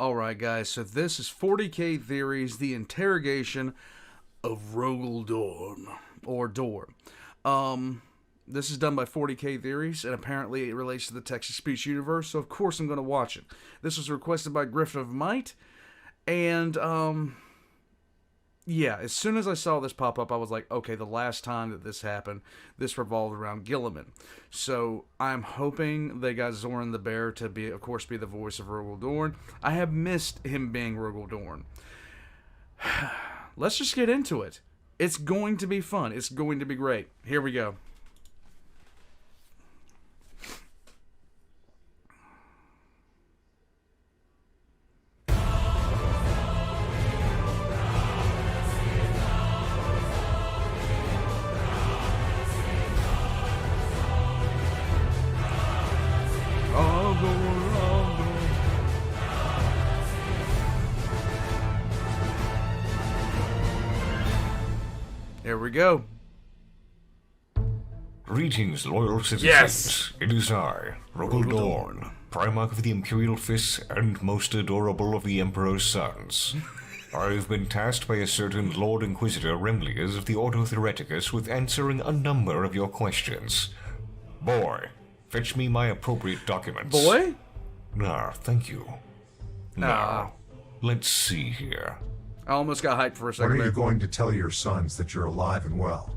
Alright, guys, so this is 40K Theories, the interrogation of Rogal Dorn, or Dorn. This is done by 40K Theories, and apparently it relates to the text-to-speech universe, so of course I'm going to watch it. This was requested by Griffin of Might, and, yeah, as soon as I saw this pop up, I was like, okay, the last time that this happened, this revolved around Gilliman. So I'm hoping they got Zoran the Bear to be, of course, be the voice of Rogal Dorn. I have missed him being Rogal Dorn. Let's just get into it. It's going to be fun. It's going to be great. Here we go. Here we go. Greetings, loyal citizens. Yes! It is I, Rogal Dorn, Primarch of the Imperial Fists and most adorable of the Emperor's sons. I've been tasked by a certain Lord Inquisitor Remlias of the Ordo Thereticus with answering a number of your questions. Boy, fetch me my appropriate documents. Boy? Thank you. Now, let's see here. I almost got hyped for a When second are there. you going to tell your sons that you're alive and well?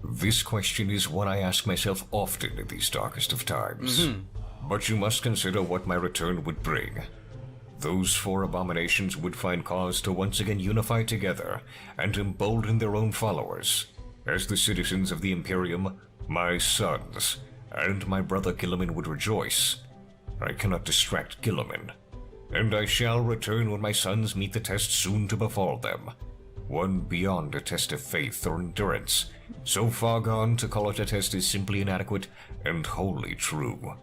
This question is one I ask myself often in these darkest of times. But you must consider what my return would bring. Those four abominations would find cause to once again unify together and embolden their own followers. As the citizens of the Imperium, my sons, and my brother Gilliman would rejoice. I cannot distract Gilliman. And I shall return when my sons meet the test soon to befall them. One beyond a test of faith or endurance, so far gone to call it a test is simply inadequate and wholly true.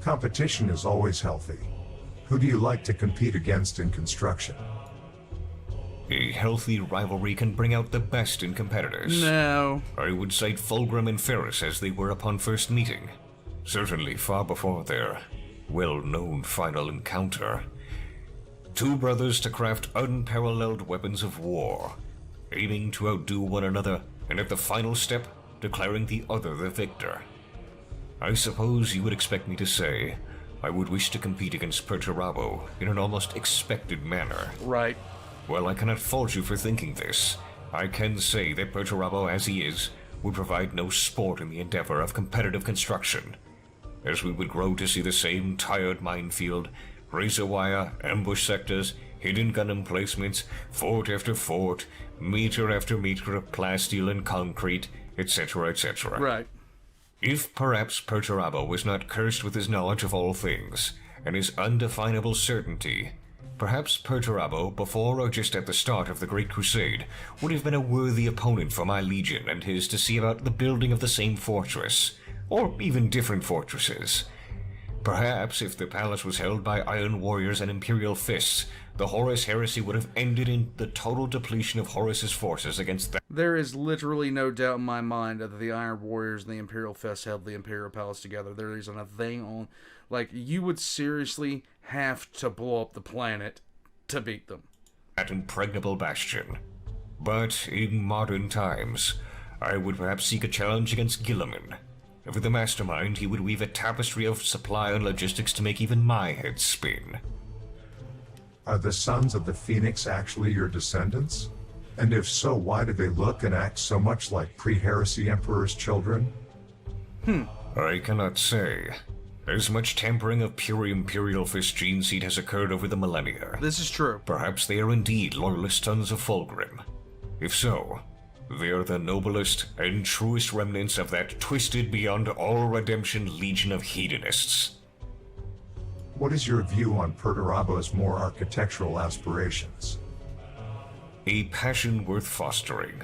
Competition is always healthy. Who do you like to compete against in construction? A healthy rivalry can bring out the best in competitors. No. I would cite Fulgrim and Ferris as they were upon first meeting. Certainly far before their well-known final encounter. Two brothers to craft unparalleled weapons of war, aiming to outdo one another, and at the final step, declaring the other the victor. I suppose you would expect me to say, I would wish to compete against Perturabo in an almost expected manner. Right. Well, I cannot fault you for thinking this. I can say that Perturabo, as he is, would provide no sport in the endeavor of competitive construction. As we would grow to see the same tired minefield, razor wire, ambush sectors, hidden gun emplacements, fort after fort, meter after meter of plasteel and concrete, etc., etc. Right. If perhaps Perturabo was not cursed with his knowledge of all things, and his undefinable certainty, perhaps Perturabo, before or just at the start of the Great Crusade, would have been a worthy opponent for my legion and his to see about the building of the same fortress, or even different fortresses. Perhaps if the palace was held by Iron Warriors and Imperial Fists, the Horus heresy would have ended in the total depletion of Horus's forces against them. There is literally no doubt in my mind that the Iron Warriors and the Imperial Fest held the Imperial Palace together. There isn't a thing on... Like, you would seriously have to blow up the planet to beat them. That impregnable bastion. But in modern times, I would perhaps seek a challenge against Gilliman. With the mastermind, he would weave a tapestry of supply and logistics to make even my head spin. Are the sons of the Phoenix actually your descendants? And if so, why do they look and act so much like pre-heresy Emperor's children? I cannot say. As much tampering of pure Imperial Fist gene seed has occurred over the millennia. This is true. Perhaps they are indeed loyalist sons of Fulgrim. If so, they are the noblest and truest remnants of that twisted beyond all redemption legion of hedonists. What is your view on Perturabo's more architectural aspirations? A passion worth fostering.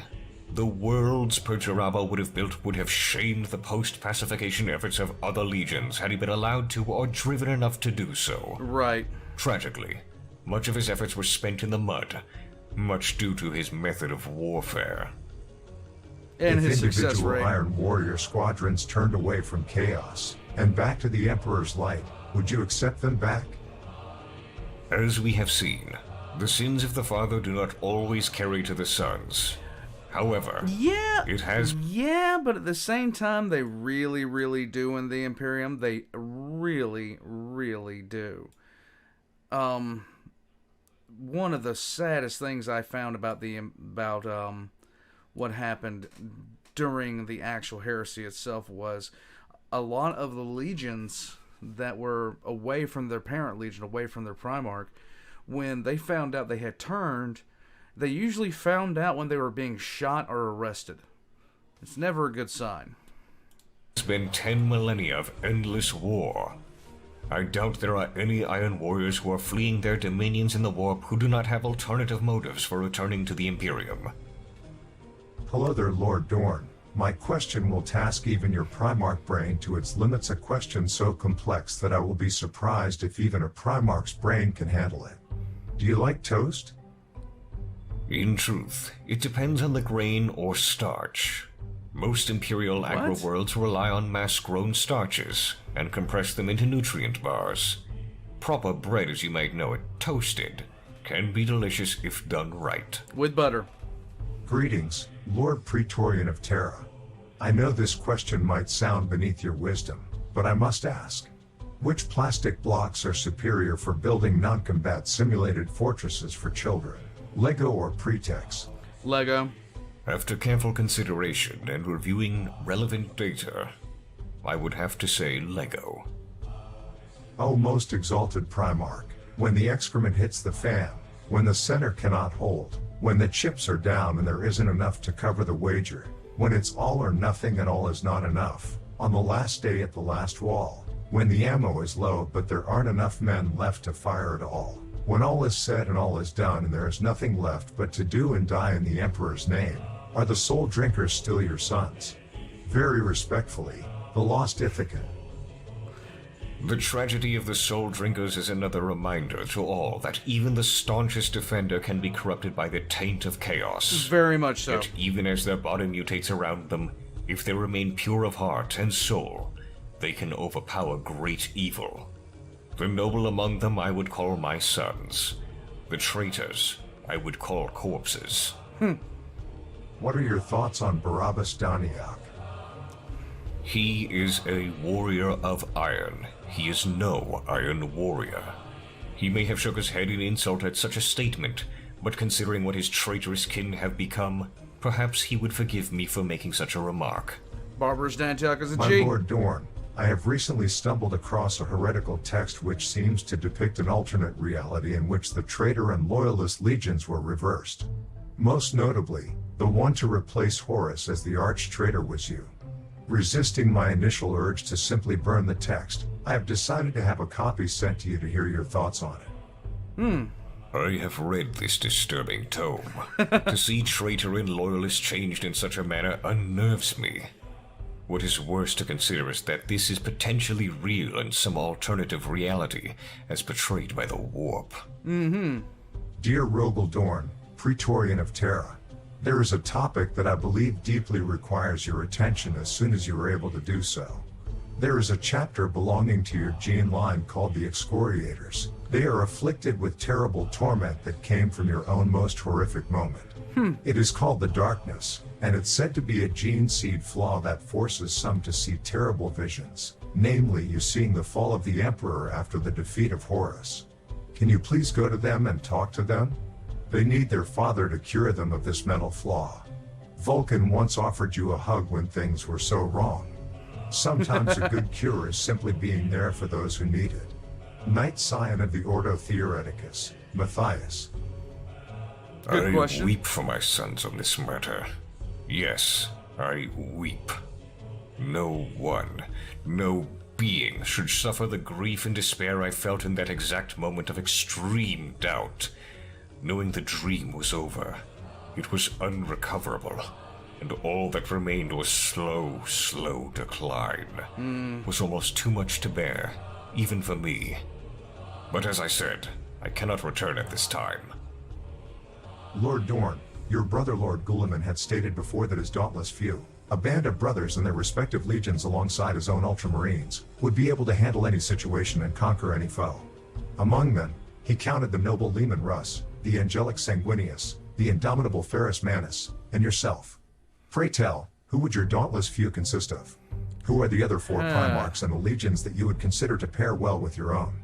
The worlds Perturabo would have built would have shamed the post-pacification efforts of other legions had he been allowed to or driven enough to do so. Right. Tragically, much of his efforts were spent in the mud, much due to his method of warfare. And if his success individual rate. Iron Warrior squadrons turned away from chaos and back to the Emperor's light, would you accept them back? As we have seen, the sins of the father do not always carry to the sons. However, Yeah, it has... yeah, but at the same time, they really, really do in the Imperium. They really, really do. One of the saddest things I found about what happened during the actual heresy itself was a lot of the legions that were away from their parent legion, away from their Primarch, when they found out they had turned, they usually found out when they were being shot or arrested. It's never a good sign. It's been 10 millennia of endless war. I doubt there are any Iron Warriors who are fleeing their dominions in the warp who do not have alternative motives for returning to the Imperium. Hello there, Lord Dorn. My question will task even your Primarch brain to its limits, a question so complex that I will be surprised if even a Primarch's brain can handle it. Do you like toast? In truth, it depends on the grain or starch. Most Imperial agro-worlds rely on mass-grown starches and compress them into nutrient bars. Proper bread, as you might know it, toasted, can be delicious if done right. With butter. Greetings, Lord Praetorian of Terra. I know this question might sound beneath your wisdom, but I must ask. Which plastic blocks are superior for building non-combat simulated fortresses for children? Lego or Pretex? Lego. After careful consideration and reviewing relevant data, I would have to say Lego. Oh, most exalted Primarch, when the excrement hits the fan, when the center cannot hold, when the chips are down and there isn't enough to cover the wager, when it's all or nothing and all is not enough, on the last day at the last wall, when the ammo is low but there aren't enough men left to fire at all, when all is said and all is done and there is nothing left but to do and die in the Emperor's name, are the soul drinkers still your sons? Very respectfully, the Lost Ithacan. The tragedy of the soul drinkers is another reminder to all that even the staunchest defender can be corrupted by the taint of chaos. Very much so. Yet even as their body mutates around them, if they remain pure of heart and soul, they can overpower great evil. The noble among them I would call my sons. The traitors I would call corpses. What are your thoughts on Barabbas Daniak? He is a warrior of iron. He is no Iron Warrior. He may have shook his head in insult at such a statement, but considering what his traitorous kin have become, perhaps he would forgive me for making such a remark. Barbarous Dantiak is a My G. Lord Dorn, I have recently stumbled across a heretical text which seems to depict an alternate reality in which the traitor and loyalist legions were reversed. Most notably, the one to replace Horus as the arch-traitor was you. Resisting my initial urge to simply burn the text, I have decided to have a copy sent to you to hear your thoughts on it. I have read this disturbing tome. To see traitor and loyalist changed in such a manner unnerves me. What is worse to consider is that this is potentially real in some alternative reality, as portrayed by the warp. Dear Rogal Dorn, Praetorian of Terra, there is a topic that I believe deeply requires your attention as soon as you are able to do so. There is a chapter belonging to your gene line called the Excoriators. They are afflicted with terrible torment that came from your own most horrific moment. It is called the Darkness, and it's said to be a gene seed flaw that forces some to see terrible visions, namely you seeing the fall of the Emperor after the defeat of Horus. Can you please go to them and talk to them? They need their father to cure them of this mental flaw. Vulcan once offered you a hug when things were so wrong. Sometimes a good cure is simply being there for those who need it. Knight Scion of the Ordo Theoreticus, Matthias. Good question. I weep for my sons on this matter. Yes, I weep. No one, no being should suffer the grief and despair I felt in that exact moment of extreme doubt. Knowing the dream was over, it was unrecoverable, and all that remained was slow decline. Was almost too much to bear, even for me. But as I said, I cannot return at this time. Lord Dorn, your brother Lord Guilliman had stated before that his dauntless few, a band of brothers and their respective legions alongside his own Ultramarines, would be able to handle any situation and conquer any foe. Among them, He counted the noble Leman Russ, the angelic Sanguinius, the indomitable Ferrus Manus, and yourself. Pray tell, who would your dauntless few consist of? Who are the other 4 Primarchs and the legions that you would consider to pair well with your own?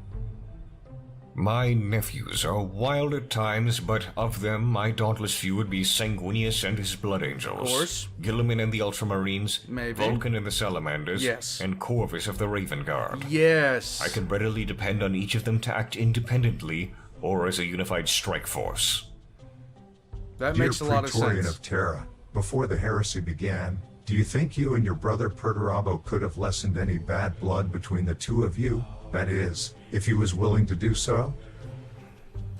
My nephews are wild at times, but of them, my dauntless few would be Sanguinius and his Blood Angels. Of course. Guilliman and the Ultramarines. Maybe. Vulcan and the Salamanders. Yes. And Corvus of the Raven Guard. Yes. I can readily depend on each of them to act independently or as a unified strike force. That makes a lot of Praetorian sense. of Terra, before the heresy began, do you think you and your brother Perturabo could have lessened any bad blood between the two of you? That is, if he was willing to do so?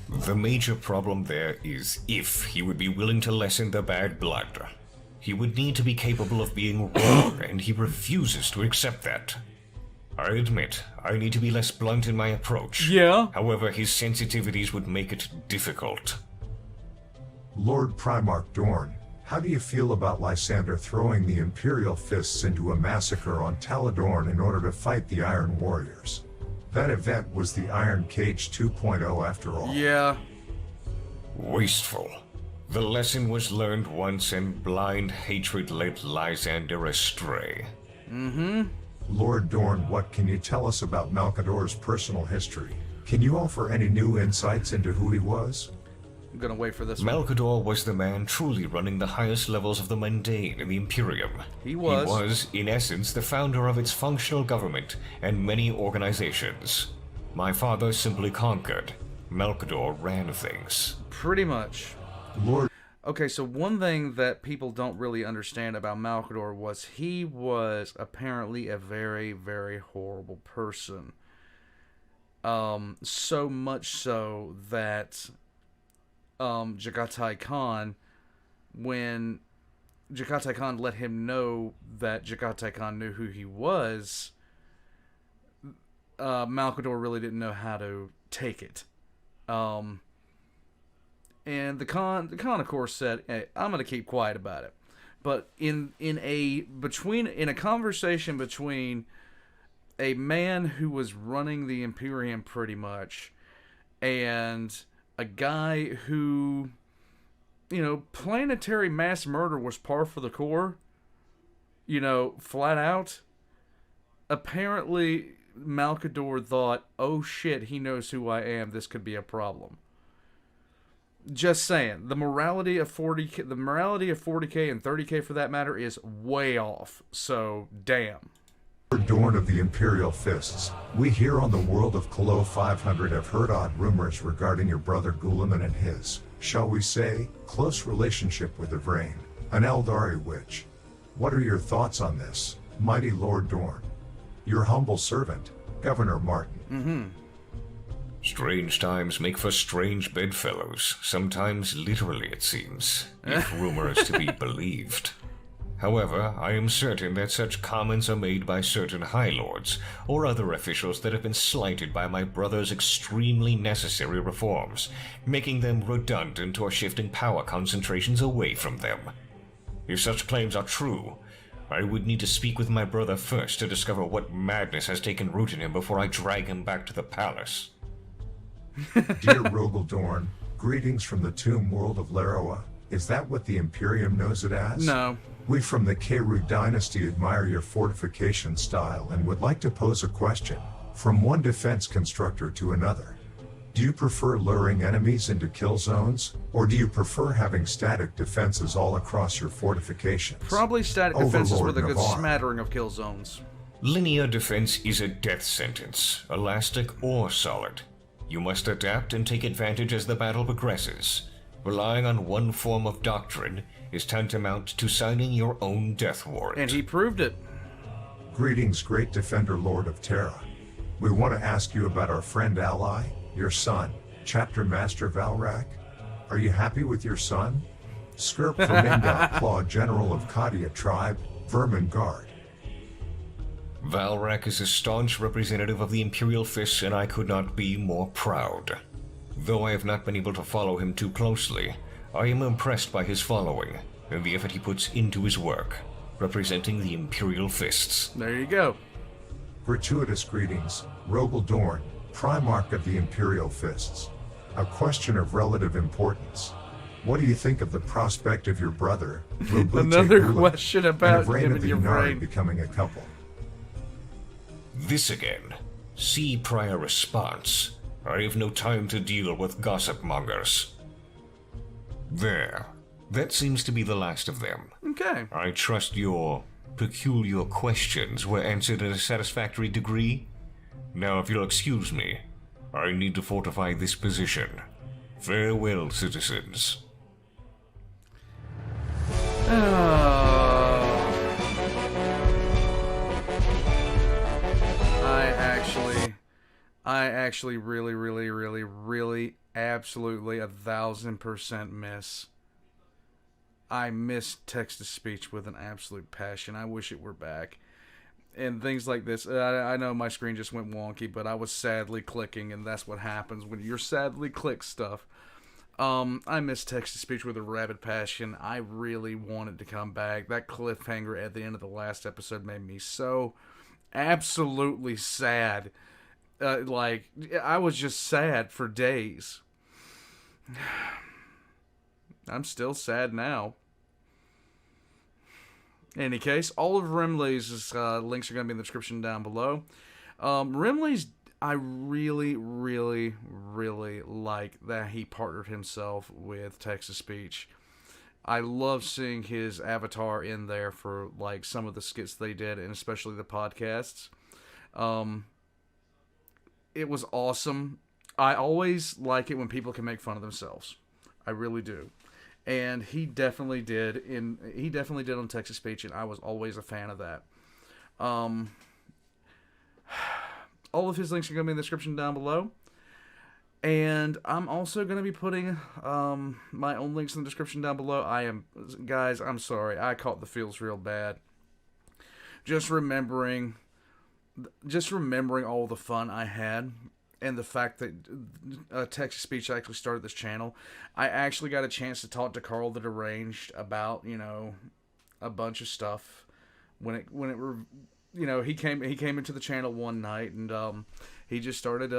The major problem there is if he would be willing to lessen the bad blood. He would need to be capable of being wrong, and he refuses to accept that. I admit, I need to be less blunt in my approach. Yeah. However, his sensitivities would make it difficult. Lord Primarch Dorn, how do you feel about Lysander throwing the Imperial fists into a massacre on Taladorn in order to fight the Iron Warriors? That event was the Iron Cage 2.0 after all. Yeah. Wasteful. The lesson was learned once, and blind hatred led Lysander astray. Lord Dorn, what can you tell us about Malcador's personal history? Can you offer any new insights into who he was? I'm gonna wait for this one. Malcador was the man truly running the highest levels of the mundane in the Imperium. He was. He was, in essence, the founder of its functional government and many organizations. My father simply conquered. Malcador ran things. Pretty much. Lord, Okay, so one thing that people don't really understand about Malcador was he was apparently a very, very horrible person. So much so that Jagatai Khan, when Jagatai Khan let him know that Jagatai Khan knew who he was, Malcador really didn't know how to take it. And the Khan, of course, said, "Hey, I'm going to keep quiet about it." But in a conversation between a man who was running the Imperium pretty much and a guy who, planetary mass murder was par for the course, flat out. Apparently, Malcador thought, "Oh shit, he knows who I am. This could be a problem." Just saying, the morality of 40K and 30K for that matter is way off. So, damn. Lord Dorn of the Imperial Fists, we here on the world of Colo 500 have heard odd rumors regarding your brother Guilliman and his, shall we say, close relationship with Yvraine, an Eldari witch. What are your thoughts on this, mighty Lord Dorn? Your humble servant, Governor Martin. Strange times make for strange bedfellows, sometimes literally it seems, if rumor is to be believed. However, I am certain that such comments are made by certain High Lords, or other officials that have been slighted by my brother's extremely necessary reforms, making them redundant or shifting power concentrations away from them. If such claims are true, I would need to speak with my brother first to discover what madness has taken root in him before I drag him back to the palace. Dear Rogal Dorn, greetings from the tomb world of Laroa. Is that what the Imperium knows it as? No. We from the Keru dynasty admire your fortification style and would like to pose a question, from one defense constructor to another. Do you prefer luring enemies into kill zones, or do you prefer having static defenses all across your fortifications? Probably static defenses Overlord with a good Navarre. smattering of kill zones. Linear defense is a death sentence, elastic or solid. You must adapt and take advantage as the battle progresses. Relying on one form of doctrine is tantamount to signing your own death warrant. And he proved it. Greetings, great defender Lord of Terra. We want to ask you about our friend ally, your son, Chapter Master Valrak. Are you happy with your son? Skirp Vermingott Claw, General of Kadia Tribe, Vermin Guard. Valrak is a staunch representative of the Imperial Fists, and I could not be more proud. Though I have not been able to follow him too closely, I am impressed by his following and the effort he puts into his work, representing the Imperial Fists. There you go. Gratuitous greetings, Rogal Dorn, Primarch of the Imperial Fists. A question of relative importance. What do you think of the prospect of your brother, Another question about and of Rain him of and the your Inari brain. becoming a couple? This again. See prior response. I have no time to deal with gossip mongers. There. That seems to be the last of them. Okay. I trust your peculiar questions were answered at a satisfactory degree. Now, if you'll excuse me, I need to fortify this position. Farewell, citizens. I actually really absolutely 1000% miss. I miss text-to-speech with an absolute passion. I wish it were back. And things like this, I know my screen just went wonky, but I was sadly clicking, and that's what happens when you're sadly click stuff. I miss text-to-speech with a rabid passion. I really wanted to come back. That cliffhanger at the end of the last episode made me so absolutely sad. I was just sad for days. I'm still sad now. In any case, all of Rimley's links are going to be in the description down below. Rimley's, I really like that he partnered himself with text-to-speech. I love seeing his avatar in there for like some of the skits they did, and especially the podcasts. It was awesome. I always like it when people can make fun of themselves. I really do. And he definitely did on text-to-speech, and I was always a fan of that. All of his links are going to be in the description down below. And I'm also going to be putting my own links in the description down below. Guys, I'm sorry. I caught the feels real bad. Just remembering all the fun I had, and the fact that text-to-speech actually started this channel. I actually got a chance to talk to Carl the Deranged about, a bunch of stuff he came into the channel one night, and he just started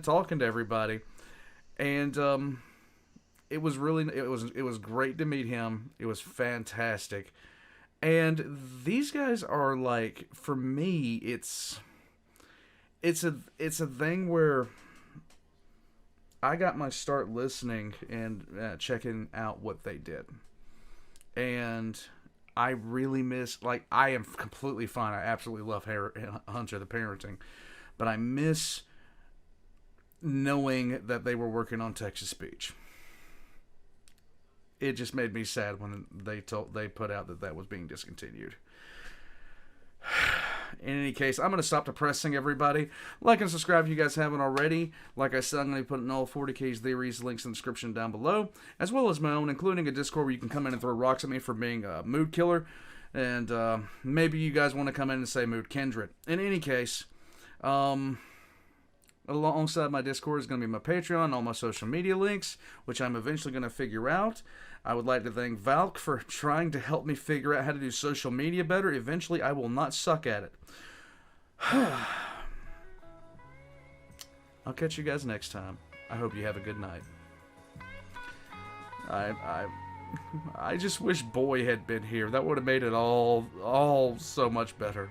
talking to everybody, and it was great to meet him. It was fantastic. And these guys are like, for me, it's a thing where I got my start listening and checking out what they did. And I really miss, I am completely fine. I absolutely love Hunter the Parenting. But I miss knowing that they were working on text-to-speech. It just made me sad when they put out that was being discontinued. In any case, I'm going to stop depressing everybody. Like and subscribe if you guys haven't already. Like I said, I'm going to be putting all 40K's theories links in the description down below, as well as my own, including a Discord where you can come in and throw rocks at me for being a mood killer. And maybe you guys want to come in and say mood kindred. In any case, alongside my Discord is going to be my Patreon, all my social media links, which I'm eventually going to figure out. I would like to thank Valk for trying to help me figure out how to do social media better. Eventually, I will not suck at it. I'll catch you guys next time. I hope you have a good night. I just wish Boy had been here. That would have made it all so much better.